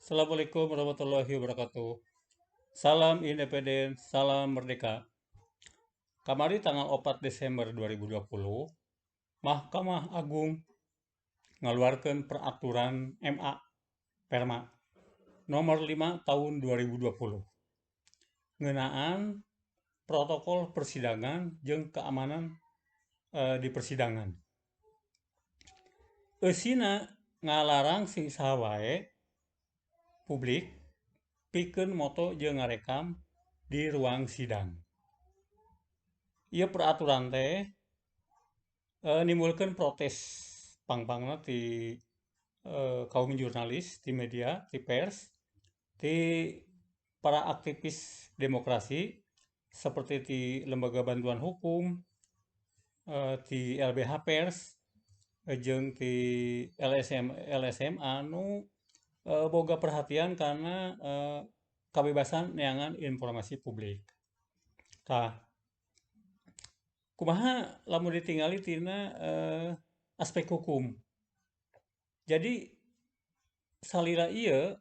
Assalamualaikum warahmatullahi wabarakatuh. Salam independen, salam merdeka. Kamari tanggal 4 Desember 2020, Mahkamah Agung ngaluarkan peraturan MA Perma nomor 5 tahun 2020 ngenaan protokol persidangan jeung keamanan di persidangan. Eusina ngalarang sing saha wae publik pikeun moto jeung ngarekam di ruang sidang. Ieu peraturan teh nimbulkeun protes pang-pangna ti kaum jurnalis, ti media, ti pers, ti para aktivis demokrasi seperti ti Lembaga Bantuan Hukum, ti LBH Pers, jeung ti LSM anu boga perhatian karena kebebasan neangan informasi publik. Tah, kumaha lamun ditingali tina aspek hukum. Jadi salira ieu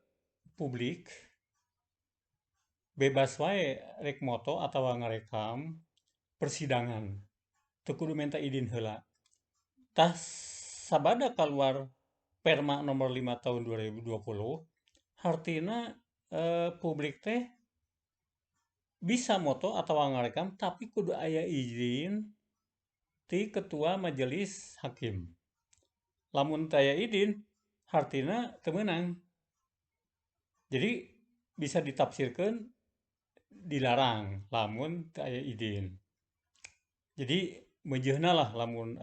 publik bebas wae rek moto atawa ngarekam persidangan. Teu kudu minta izin heula. Tah sabada kaluar Perma nomor 5 tahun 2020, hartina publik teh bisa moto atawa ngarekam tapi kudu aya izin ti ketua majelis hakim. Lamun teu aya izin, hartina teu meunang. Jadi bisa ditafsirkeun dilarang lamun teu aya izin. Jadi meujeuhna lah lamun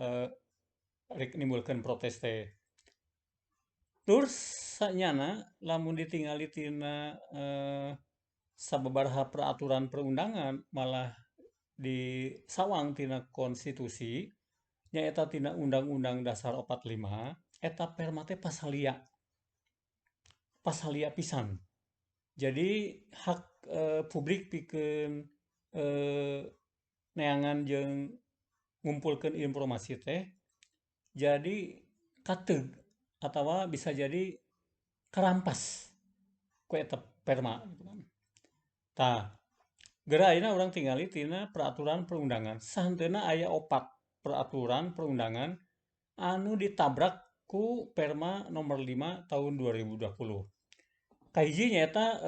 rek nimbulkeun protes teh. Terus sanyana lamun ditingali tina sababaraha peraturan perundangan malah disawang tina konstitusi nyaeta tina Undang-Undang Dasar 45 eta perma teh pasalia pisan. Jadi hak publik pikeun neangan jeung ngumpulkeun informasi teh jadi kateug atawa bisa jadi karampas ku eta perma gitu kan. Tah, geura ayeuna urang tingali tina peraturan perundangan. Sahenteuna aya 4 peraturan perundangan anu ditabrak ku Perma nomor 5 tahun 2020. Kahiji nyaeta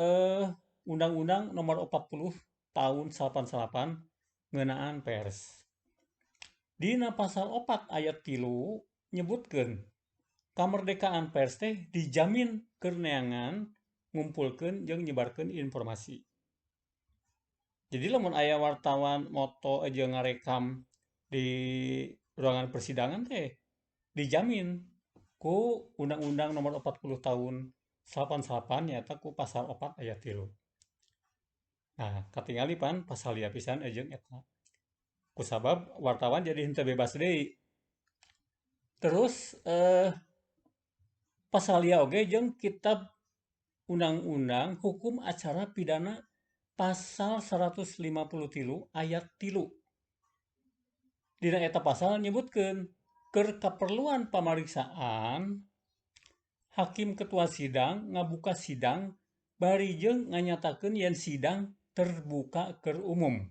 Undang-Undang nomor 40 tahun 88 ngeunaan pers. Dina pasal 4 ayat 3 nyebutkeun kamerdekaan pers teh dijamin keur neangan ngumpulkeun jeung nyebarkeun informasi. Jadi lamun aya wartawan moto jeung ngarekam di ruangan persidangan teh dijamin ku Undang-Undang nomor 40 tahun 88 nyaeta ku pasal 4 ayat 3. Nah, katingali pan pasal lieu pisan jeung eta. Kusabab wartawan jadi henteu bebas deui. Terus pasal lieu oge jeung kitab Undang-Undang Hukum Acara Pidana pasal 153 ayat 3. Dina eta pasal nyebutkeun keur kaperluan pamariksaan hakim ketua sidang ngabuka sidang bari jeung nganyatakeun yen sidang terbuka keur umum.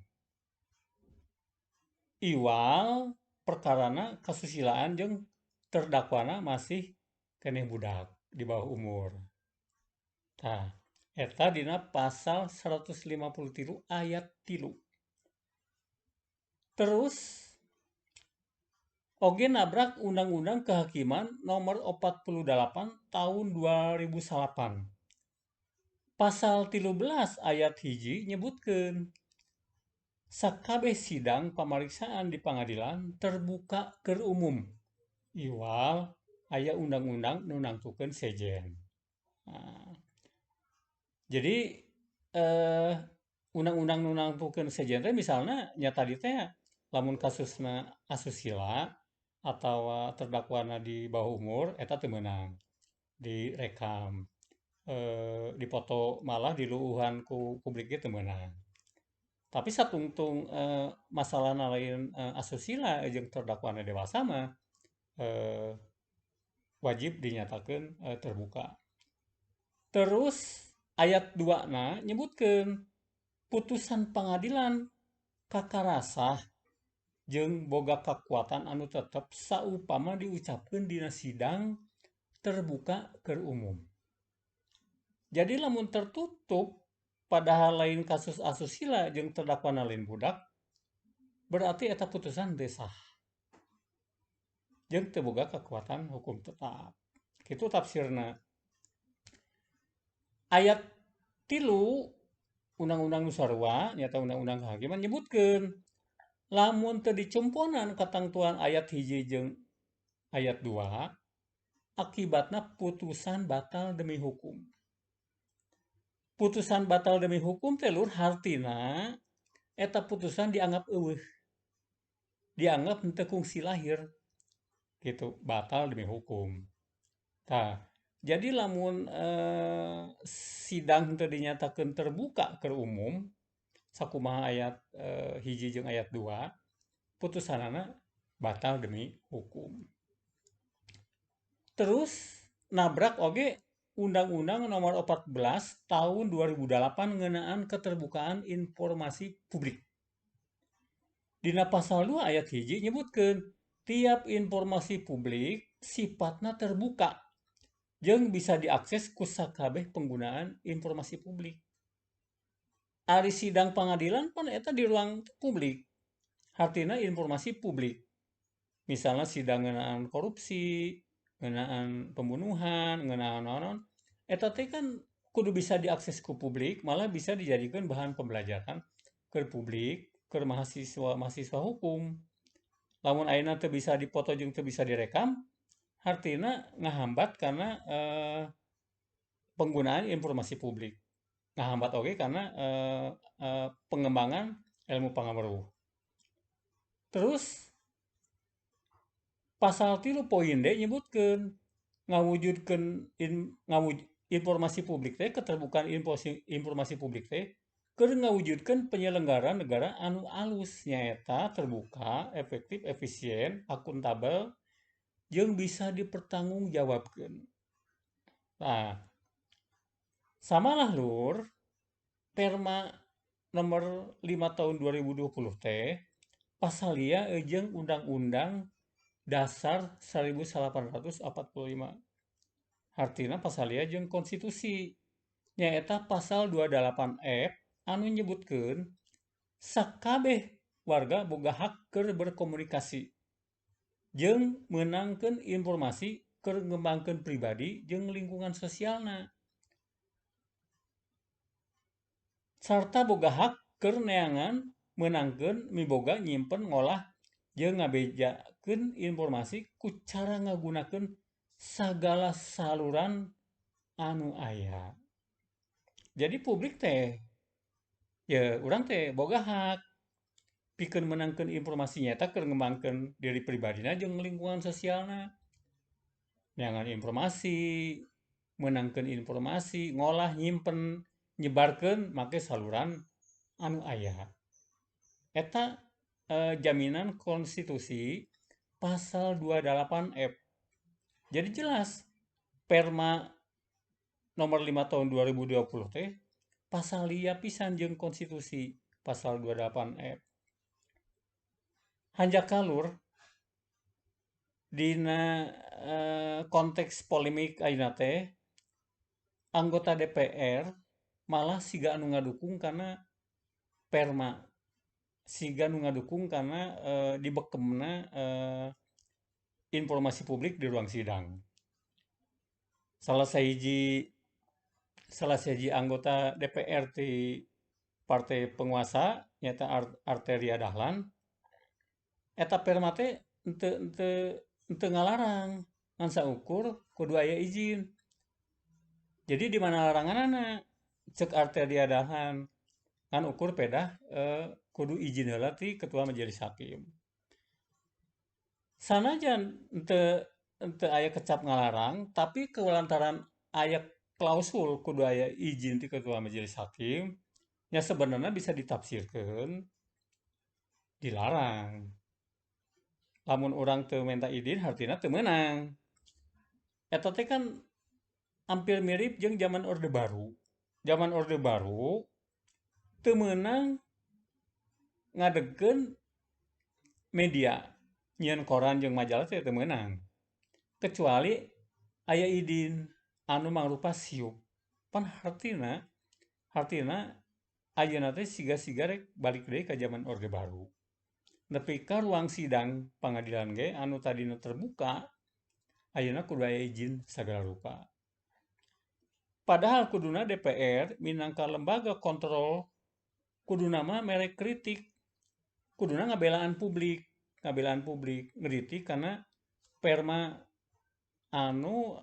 Iwal perkarana kasusilaan jeung terdakwana masih keneh budak di bawah umur. Tah, eta dina pasal 153 ayat 3. Terus oge nabrak Undang-Undang Kehakiman nomor 48 tahun 2008. Pasal 13 ayat 1 nyebutkeun sakabeh sidang pamariksaan di pangadilan terbuka keur umum. Iwal aya undang-undang nu nangtukeun sejen. Nah, jadi undang-undang nu nangtukeun sejen teh misalna nya tadi teh lamun kasusna asusila atawa terdakwana di bawah umur eta teu meunang direkam, dipoto malah diluuhan ku publik ge teu meunang. Tapi satungtung masalahna lain asusila jeung terdakwana dewasa mah wajib dinyatakeun terbuka. Terus ayat 2 na nyebutkan putusan pengadilan kakarasah jeung boga kekuatan anu tetep saupama diucapkeun dina sidang terbuka ke umum. Jadi lamun tertutup padahal lain kasus asusila jeung terdakwana lain budak, berarti eta putusan desah jeung teu boga kekuatan hukum tetap. Kitu tafsirna. Ayat 3 Undang-Undang Nu Sarua nyata Undang-Undang Kehakiman nyebutkeun lamun teu dicumponan katangtuan ayat 1 jeung ayat 2, akibatna putusan batal demi hukum. Putusan batal demi hukum teh lur hartina eta putusan dianggap eueuh. Dianggap henteu kungsi lahir. Gitu, batal demi hukum. Tah, jadi lamun sidang teu dinyatakeun terbuka ke umum sakumaha ayat 1 jeung ayat 2, putusanana batal demi hukum. Terus nabrak oge Undang-Undang Nomor 14 Tahun 2008 ngeunaan keterbukaan informasi publik. Dina pasal 2 ayat 1 nyebutkeun tiap informasi publik sifatna terbuka jeung bisa diakses ku sakabeh penggunaan informasi publik. Ari sidang pengadilan pan eta di ruang publik. Hartina informasi publik. Misalnya sidang ngeunaan korupsi, ngeunaan pembunuhan, ngeunaan naon, eta teh kan kudu bisa diakses ku publik, malah bisa dijadikan bahan pembelajaran ke publik, ke mahasiswa hukum. Lamun ayeuna teu bisa dipoto jeung teu bisa direkam, hartina ngahambat karena penggunaan informasi publik. Ngahambat oge karena pengembangan ilmu pangamaruh. Terus pasal 3 poin D nyebutkeun ngawujudkeun informasi publik teh keterbukaan informasi publik teh keur ngawujudkeun penyelenggara negara anu alus nyaeta terbuka, efektif, efisien, akuntabel jeung bisa dipertanggungjawabkeun. Nah, samalah lur Perma nomor 5 tahun 2020 teh pasal ieu jeung Undang-Undang Dasar 1845. Hartina pasal ieu jeung konstitusi nyaeta pasal 28F anu nyebutkeun sakabeh warga boga hak keur berkomunikasi jeung meunangkeun informasi keur ngembangkeun pribadi jeung lingkungan sosialna. Sarta boga hak keur neangan meunangkeun miboga nyimpen ngolah jeung ngabejakeun informasi ku cara ngagunakeun sagala saluran anu aya. Jadi publik teh ya urang teh boga hak pikeun meunangkeun informasi nyata keur ngembangkeun diri pribadina jeung lingkungan sosialna. Neangan informasi, meunangkeun informasi, ngolah, nyimpen, nyebarkeun make saluran anu aya. Eta jaminan konstitusi pasal 28F. Jadi jelas Perma nomor 5 tahun 2020 teh pasal liya pisan jeung konstitusi pasal 28F. Hanjaka lur dina konteks polemik ayeuna teh anggota DPR malah siga anu ngadukung karena Perma, siga anu ngadukung karena dibekemna informasi publik di ruang sidang. Salah sahiji anggota DPR di partai penguasa nyata Arteria Dahlan eta Perma teh henteu ngalarang ngan saukur kudu aya izin. Jadi di mana laranganna cek Arteria Dahlan kan ukur pedah kudu izin heula ti ketua majelis hakim. Sanajan henteu aya kecap ngalarang, tapi kelantaran aya klausul kudu aya izin ti ketua majelis hakim, nya sebenarnya bisa ditafsirkeun dilarang. Lamun urang teu minta izin hartina teu meunang. Eta teh kan hampir mirip jeung zaman Orde Baru. Zaman Orde Baru teu meunang ngadegkeun media nyieun koran jeung majalah teu meunang. Kecuali aya idin anu mangrupa siup. Pan hartina ayeuna teh siga-siga rek balik deui ka zaman Orde Baru. Nepi ka ruang sidang pangadilan ge anu tadina terbuka, ayeuna kudu aya izin sagala rupa. Padahal kuduna DPR minangka lembaga kontrol kuduna mah mere kritik, kuduna ngabelaan publik, ngeritik karena perma anu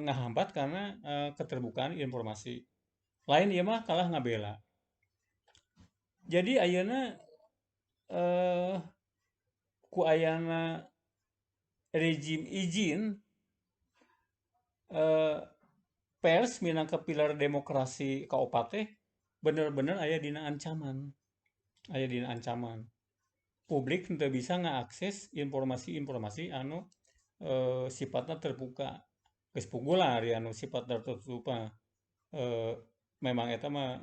ngahambat karena keterbukaan informasi. Lain ieu mah kalah ngabela. Jadi ayeuna ku ayana rezim izin pers minangka pilar demokrasi kaopat teh bener-bener aya dina ancaman. Publik henteu bisa ngaakses informasi-informasi anu sifatna terbuka. Geus pugula ari anu sifatna tertutup memang eta mah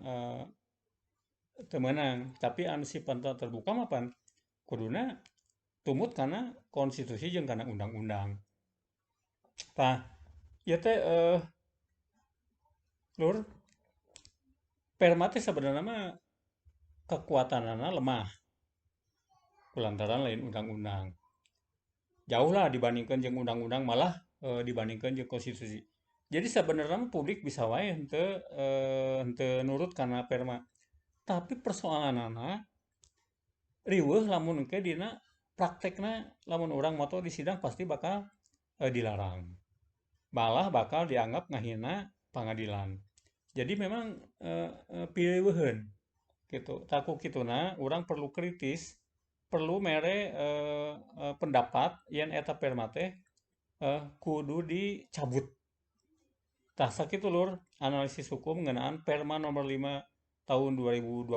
teu meunang, tapi anu sifatna terbuka mah pan kuduna tumut kana konstitusi jeung kana undang-undang. Tah, ieu teh Lur, perma teh sabenerna mah kekuatanana lemah kulantaran lain undang-undang. Jauh lah dibandingkan jeung undang-undang, malah dibandingkan jeung konstitusi. Jadi sebenarnya publik bisa wae henteu nurut kana perma. Tapi persoalanana riweuh lamun engke dina praktekna lamun urang moto di sidang pasti bakal dilarang. Malah bakal dianggap ngahina pangadilan. Jadi memang pileuweun gitu. Taku kituna urang perlu kritis, perlu mere pendapat yen eta perma teh kudu dicabut. Tah sakitu Lur analisis hukum ngeunaan Perma nomor 5 tahun 2020.